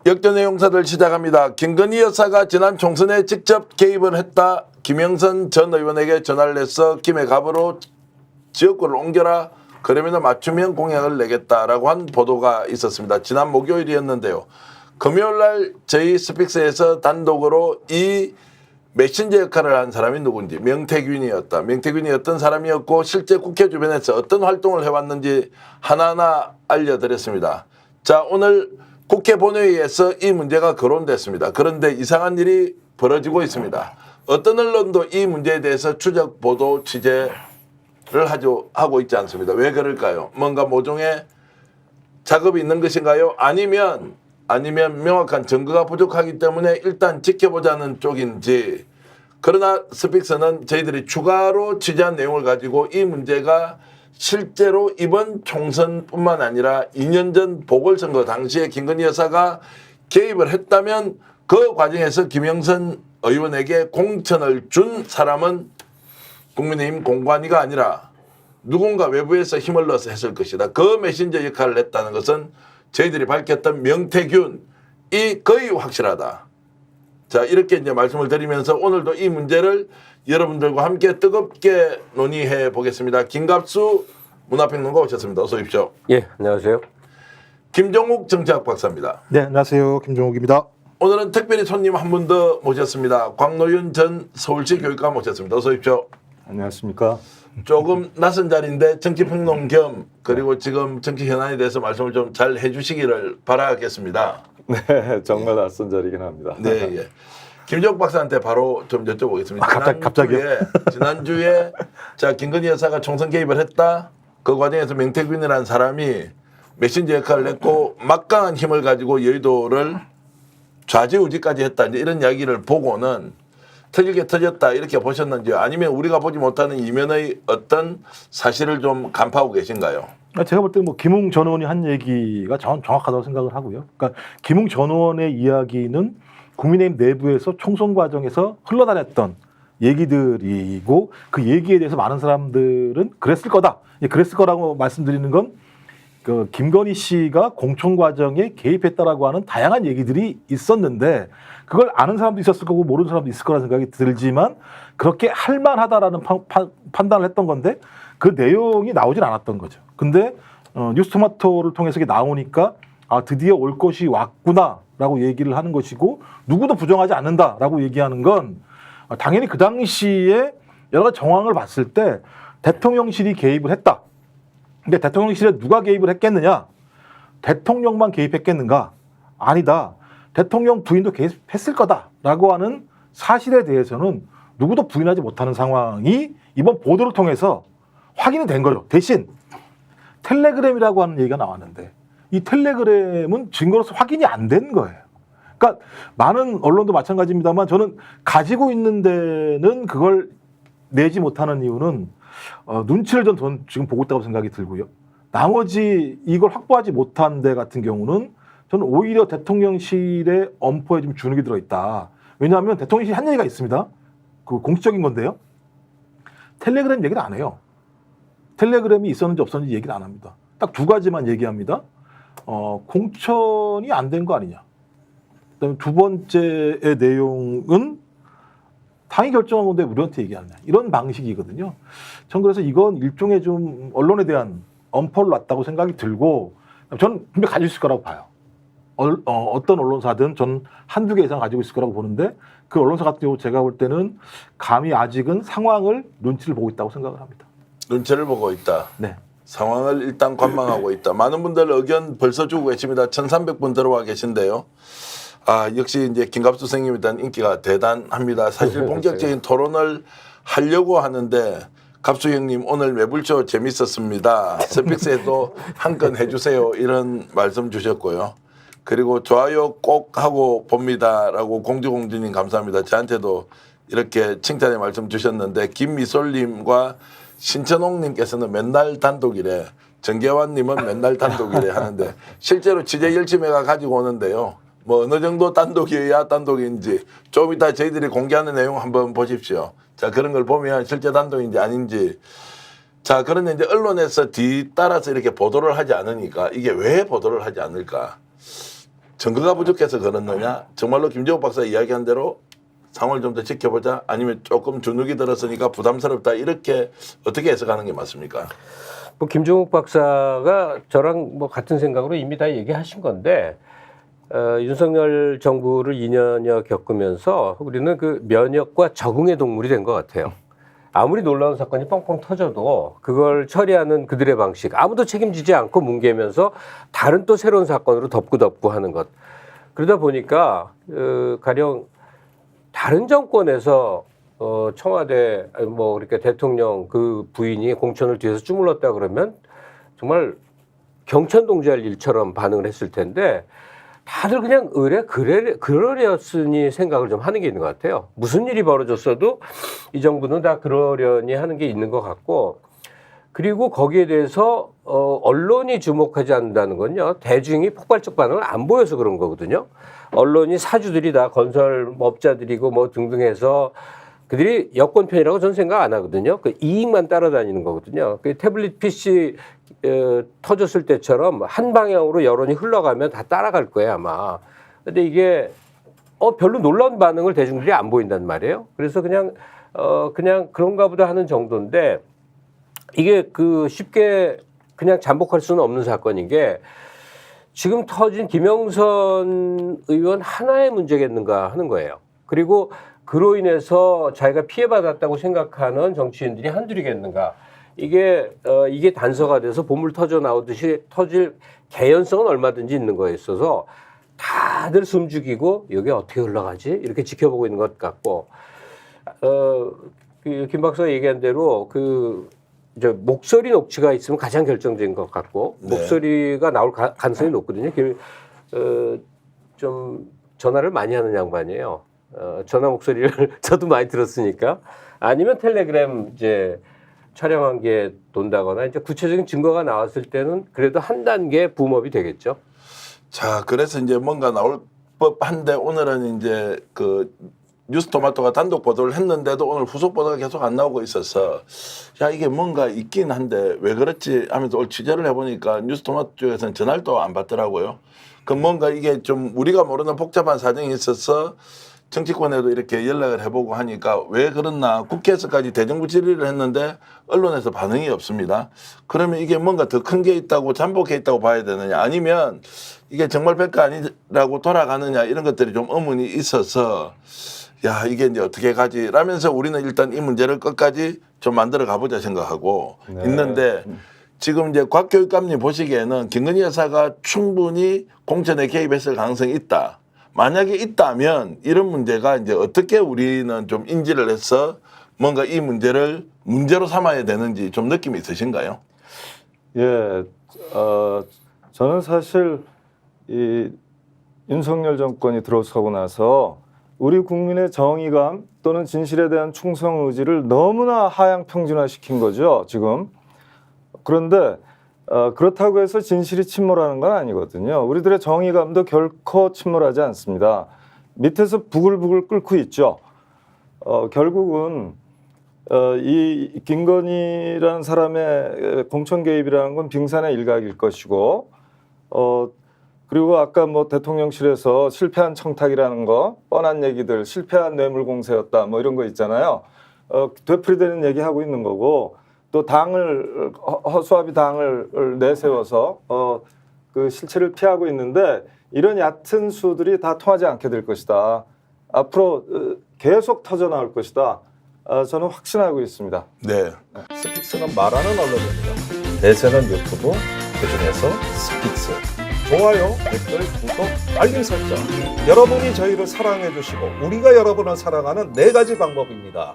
역전의 용사들 시작합니다. 김건희 여사가 지난 총선에 직접 개입을 했다. 김영선 전 의원에게 전화를 해서 김해 갑으로 지역구를 옮겨라. 그러면 맞춤형 공약을 내겠다라고 한 보도가 있었습니다. 지난 목요일이었는데요. 금요일날 저희 스픽스에서 단독으로 이 메신저 역할을 한 사람이 누군지 명태균이었다. 명태균이 어떤 사람이었고 실제 국회 주변에서 어떤 활동을 해왔는지 하나하나 알려드렸습니다. 자, 오늘 국회 본회의에서 이 문제가 거론됐습니다. 그런데 이상한 일이 벌어지고 있습니다. 어떤 언론도 이 문제에 대해서 추적 보도 취재를 하고 있지 않습니다. 왜 그럴까요? 뭔가 모종의 작업이 있는 것인가요? 아니면 명확한 증거가 부족하기 때문에 일단 지켜보자는 쪽인지. 그러나 스픽스는 저희들이 추가로 취재한 내용을 가지고 이 문제가 실제로 이번 총선뿐만 아니라 2년 전 보궐선거 당시에 김건희 여사가 개입을 했다면 그 과정에서 김영선 의원에게 공천을 준 사람은 국민의힘 공관위가 아니라 누군가 외부에서 힘을 넣어서 했을 것이다. 그 메신저 역할을 했다는 것은 저희들이 밝혔던 명태균이 거의 확실하다. 자, 이렇게 이제 말씀을 드리면서 오늘도 이 문제를 여러분들과 함께 뜨겁게 논의해 보겠습니다. 김갑수 문화평론가 오셨습니다. 어서 오십시오. 예, 안녕하세요. 김종욱 정치학 박사입니다. 네, 안녕하세요. 김종욱입니다. 오늘은 특별히 손님 한 분 더 모셨습니다. 광노윤 전 서울시 교육감 모셨습니다. 어서 오십시오. 안녕하십니까. 조금 낯선 자리인데 정치평론 겸 그리고 지금 정치 현안에 대해서 말씀을 좀 잘 해주시기를 바라겠습니다. 네, 정말 낯선 자리긴 합니다. 네, 예. 김종욱 박사한테 바로 좀 여쭤보겠습니다. 갑자기요? 지난주에 자, 김건희 여사가 총선 개입을 했다. 그 과정에서 명태균이라는 사람이 메신저 역할을 했고 막강한 힘을 가지고 여의도를 좌지우지까지 했다. 이제 이런 이야기를 보고는 터지게 터졌다 이렇게 보셨는지요? 아니면 우리가 보지 못하는 이면의 어떤 사실을 좀 간파하고 계신가요? 제가 볼 때 뭐 김웅 전 의원이 한 얘기가 정확하다고 생각을 하고요. 그러니까 김웅 전 의원의 이야기는 국민의힘 내부에서 총선 과정에서 흘러다녔던 얘기들이고 그 얘기에 대해서 많은 사람들은 그랬을 거다. 그랬을 거라고 말씀드리는 건 그 김건희 씨가 공천 과정에 개입했다라고 하는 다양한 얘기들이 있었는데 그걸 아는 사람도 있었을 거고 모르는 사람도 있을 거라는 생각이 들지만 그렇게 할 만하다라는 판단을 했던 건데 그 내용이 나오진 않았던 거죠. 근데 뉴스토마토를 통해서 이게 나오니까 아, 드디어 올 것이 왔구나라고 얘기를 하는 것이고 누구도 부정하지 않는다라고 얘기하는 건 당연히 그 당시에 여러 가지 정황을 봤을 때 대통령실이 개입을 했다. 근데 대통령실에 누가 개입을 했겠느냐? 대통령만 개입했겠는가? 아니다. 대통령 부인도 개입했을 거다라고 하는 사실에 대해서는 누구도 부인하지 못하는 상황이 이번 보도를 통해서 확인이 된 거죠. 대신 텔레그램이라고 하는 얘기가 나왔는데 이 텔레그램은 증거로서 확인이 안 된 거예요. 그러니까 많은 언론도 마찬가지입니다만 저는 가지고 있는 데는 그걸 내지 못하는 이유는 눈치를 전 지금 보고 있다고 생각이 들고요. 나머지 이걸 확보하지 못한 데 같은 경우는 저는 오히려 대통령실의 엄포에 좀 주눅이 들어있다. 왜냐하면 대통령실이 한 얘기가 있습니다. 그 공식적인 건데요. 텔레그램 얘기를 안 해요. 텔레그램이 있었는지 없었는지 얘기를 안 합니다. 딱 두 가지만 얘기합니다. 공천이 안 된 거 아니냐. 그다음에 두 번째의 내용은 당이 결정한 건데 우리한테 얘기하느냐. 이런 방식이거든요. 전 그래서 이건 일종의 좀 언론에 대한 엄포를 놨다고 생각이 들고 저는 분명히 가지고 있을 거라고 봐요. 어떤 언론사든 전 한두 개 이상 가지고 있을 거라고 보는데 그 언론사 같은 경우 제가 볼 때는 감히 아직은 상황을 눈치를 보고 있다고 생각을 합니다. 눈치를 보고 있다. 네. 상황을 일단 관망하고 있다. 많은 분들 의견 벌써 주고 계십니다. 1,300분 들어와 계신데요. 아, 역시 이제 김갑수 선생님에 대한 인기가 대단합니다. 사실 본격적인 토론을 하려고 하는데 갑수 형님 오늘 매불쇼 재밌었습니다. 스픽스에도 한 건 해주세요. 이런 말씀 주셨고요. 그리고 좋아요 꼭 하고 봅니다라고 공주공주님 감사합니다. 저한테도 이렇게 칭찬의 말씀 주셨는데 김미솔님과 신천홍님께서는 맨날 단독이래. 정계환님은 맨날 단독이래 하는데 실제로 취재 열심히가 가지고 오는데요. 뭐 어느 정도 단독이어야 단독인지 좀 이따 저희들이 공개하는 내용 한번 보십시오. 자, 그런 걸 보면 실제 단독인지 아닌지. 자, 그런데 이제 언론에서 뒤따라서 이렇게 보도를 하지 않으니까 이게 왜 보도를 하지 않을까? 증거가 부족해서 그렇느냐? 정말로 김종욱 박사 이야기한 대로 상황을 좀 더 지켜보자. 아니면 조금 주눅이 들었으니까 부담스럽다. 이렇게 어떻게 해석하는 게 맞습니까? 뭐 김종욱 박사가 저랑 뭐 같은 생각으로 이미 다 얘기하신 건데 윤석열 정부를 2년여 겪으면서 우리는 그 면역과 적응의 동물이 된 것 같아요. 아무리 놀라운 사건이 뻥뻥 터져도 그걸 처리하는 그들의 방식 아무도 책임지지 않고 뭉개면서 다른 또 새로운 사건으로 덮고 하는 것. 그러다 보니까 가령 다른 정권에서 청와대 뭐 그러니까 대통령 그 부인이 공천을 뒤에서 주물렀다 그러면 정말 경천동지할 일처럼 반응을 했을 텐데 다들 그냥 그러려으니 생각을 좀 하는 게 있는 것 같아요. 무슨 일이 벌어졌어도 이 정부는 다 그러려니 하는 게 있는 것 같고, 그리고 거기에 대해서 언론이 주목하지 않는다는 건요, 대중이 폭발적 반응을 안 보여서 그런 거거든요. 언론이 사주들이 다 건설업자들이고 뭐 등등 해서 그들이 여권 편이라고 저는 생각 안 하거든요. 그 이익만 따라다니는 거거든요. 그 태블릿 PC 터졌을 때처럼 한 방향으로 여론이 흘러가면 다 따라갈 거예요, 아마. 근데 이게 별로 놀라운 반응을 대중들이 안 보인단 말이에요. 그래서 그냥 그런가 보다 하는 정도인데 이게 그 쉽게 그냥 잠복할 수는 없는 사건인 게 지금 터진 김영선 의원 하나의 문제겠는가 하는 거예요. 그리고 그로 인해서 자기가 피해받았다고 생각하는 정치인들이 한둘이겠는가. 이게 단서가 돼서 보물 터져 나오듯이 터질 개연성은 얼마든지 있는 거에 있어서 다들 숨죽이고 여기 어떻게 흘러가지? 이렇게 지켜보고 있는 것 같고, 김 박사가 얘기한 대로 목소리 녹취가 있으면 가장 결정적인 것 같고, 네. 목소리가 나올 가능성이 높거든요. 좀 전화를 많이 하는 양반이에요. 전화 목소리를 저도 많이 들었으니까. 아니면 텔레그램 이제 촬영한 게 돈다거나 이제 구체적인 증거가 나왔을 때는 그래도 한 단계 붐업이 되겠죠. 자, 그래서 이제 뭔가 나올 법한데 오늘은 이제 그 뉴스토마토가 단독 보도를 했는데도 오늘 후속 보도가 계속 안 나오고 있어서 야, 이게 뭔가 있긴 한데 왜 그렇지 하면서 오늘 취재를 해보니까 뉴스토마토 쪽에서는 전화를 안 받더라고요. 그 뭔가 이게 좀 우리가 모르는 복잡한 사정이 있어서 정치권에도 이렇게 연락을 해보고 하니까 왜 그렇나, 국회에서까지 대정부 질의를 했는데 언론에서 반응이 없습니다. 그러면 이게 뭔가 더 큰 게 있다고 잠복해 있다고 봐야 되느냐, 아니면 이게 정말 백가 아니라고 돌아가느냐, 이런 것들이 좀 의문이 있어서 야, 이게 이제 어떻게 가지 라면서 우리는 일단 이 문제를 끝까지 좀 만들어 가보자 생각하고 네. 있는데, 지금 이제 곽교육감님 보시기에는 김건희 여사가 충분히 공천에 개입했을 가능성이 있다. 만약에 있다면 이런 문제가 이제 어떻게 우리는 좀 인지를 해서 뭔가 이 문제를 문제로 삼아야 되는지 좀 느낌이 있으신가요? 예, 저는 사실 이 윤석열 정권이 들어서고 나서 우리 국민의 정의감 또는 진실에 대한 충성 의지를 너무나 하향평준화시킨 거죠, 지금. 그런데 그렇다고 해서 진실이 침몰하는 건 아니거든요. 우리들의 정의감도 결코 침몰하지 않습니다. 밑에서 부글부글 끓고 있죠. 결국은 이 김건희라는 사람의 공천 개입이라는 건 빙산의 일각일 것이고, 그리고 아까 뭐 대통령실에서 실패한 청탁이라는 거, 뻔한 얘기들, 실패한 뇌물 공세였다, 뭐 이런 거 있잖아요. 되풀이되는 얘기하고 있는 거고, 또 당을 허수아비 당을 내세워서 그 실체를 피하고 있는데, 이런 얕은 수들이 다 통하지 않게 될 것이다. 앞으로 계속 터져 나올 것이다. 저는 확신하고 있습니다. 네. 스픽스는 말하는 언론입니다. 대세는 유튜브, 그중에서 스픽스. 좋아요, 댓글, 구독, 알림 설정. 여러분이 저희를 사랑해 주시고 우리가 여러분을 사랑하는 4가지 방법입니다.